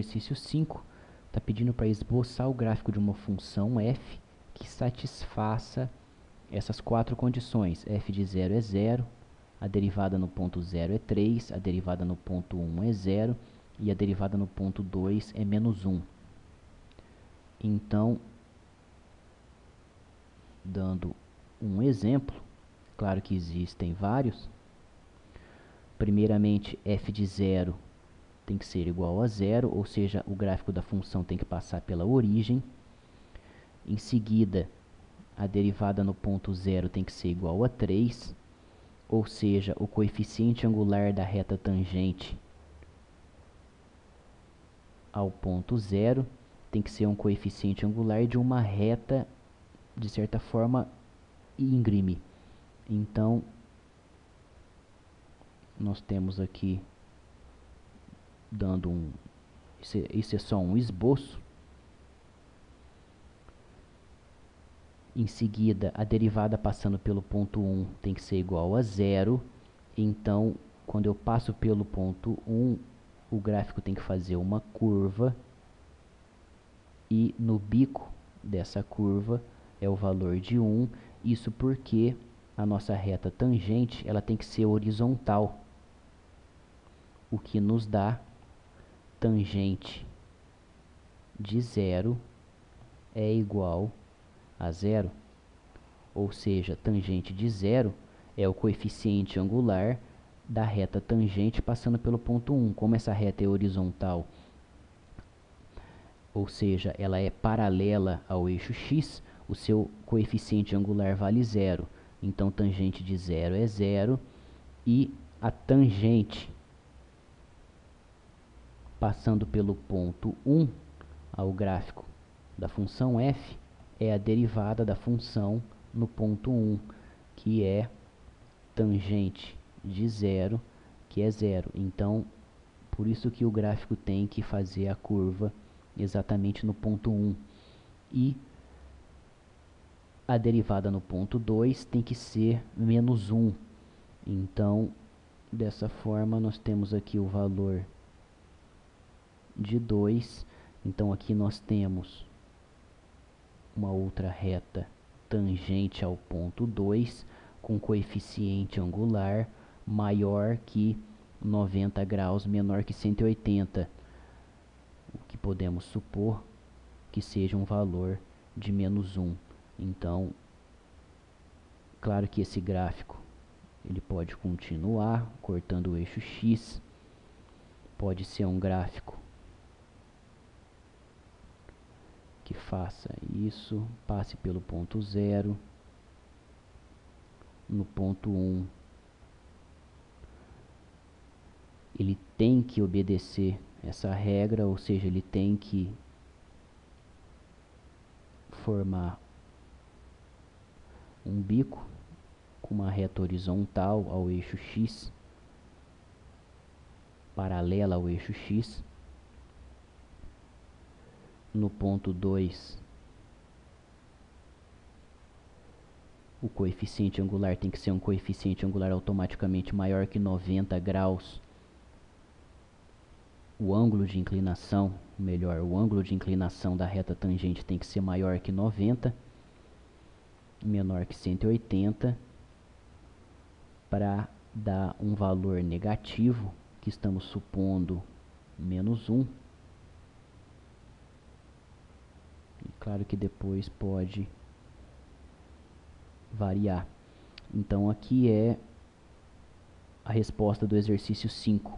exercício 5 está pedindo para esboçar o gráfico de uma função f que satisfaça essas quatro condições. F de 0 é 0, a derivada no ponto 0 é 3, a derivada no ponto 1 é 0 e a derivada no ponto 2 é menos 1. Então, dando um exemplo, claro que existem vários. Primeiramente, f de 0 tem que ser igual a 0, ou seja, o gráfico da função tem que passar pela origem. Em seguida, a derivada no ponto 0 tem que ser igual a 3, ou seja, o coeficiente angular da reta tangente ao ponto 0 tem que ser um coeficiente angular de uma reta, de certa forma, íngreme. Então, nós temos aqui, dando isso é só um esboço. Em seguida, a derivada passando pelo ponto 1 tem que ser igual a 0. Então, quando eu passo pelo ponto 1, o gráfico tem que fazer uma curva. E no bico dessa curva é o valor de 1. Isso porque a nossa reta tangente ela tem que ser horizontal. O que nos dá tangente de 0 é igual a 0, ou seja, tangente de 0 é o coeficiente angular da reta tangente passando pelo ponto 1. Como essa reta é horizontal, ou seja, ela é paralela ao eixo x, o seu coeficiente angular vale 0. Então, tangente de 0 é 0 e a tangente passando pelo ponto 1 ao gráfico da função f é a derivada da função no ponto 1, que é tangente de 0, que é 0. Então, por isso que o gráfico tem que fazer a curva exatamente no ponto 1. E a derivada no ponto 2 tem que ser menos 1. Então, dessa forma, nós temos aqui o valor de 2. Então, aqui nós temos uma outra reta tangente ao ponto 2 com coeficiente angular maior que 90 graus, menor que 180, o que podemos supor que seja um valor de menos 1. Então, claro que esse gráfico ele pode continuar cortando o eixo x, pode ser um gráfico que faça isso, passe pelo ponto 0, no ponto 1 ele tem que obedecer essa regra, ou seja, ele tem que formar um bico com uma reta horizontal ao eixo x, paralela ao eixo x. No ponto 2, o coeficiente angular tem que ser um coeficiente angular automaticamente maior que 90 graus. O ângulo de inclinação, melhor, o ângulo de inclinação da reta tangente tem que ser maior que 90, menor que 180, para dar um valor negativo, que estamos supondo menos 1. E claro que depois pode variar. Então aqui é a resposta do exercício 5.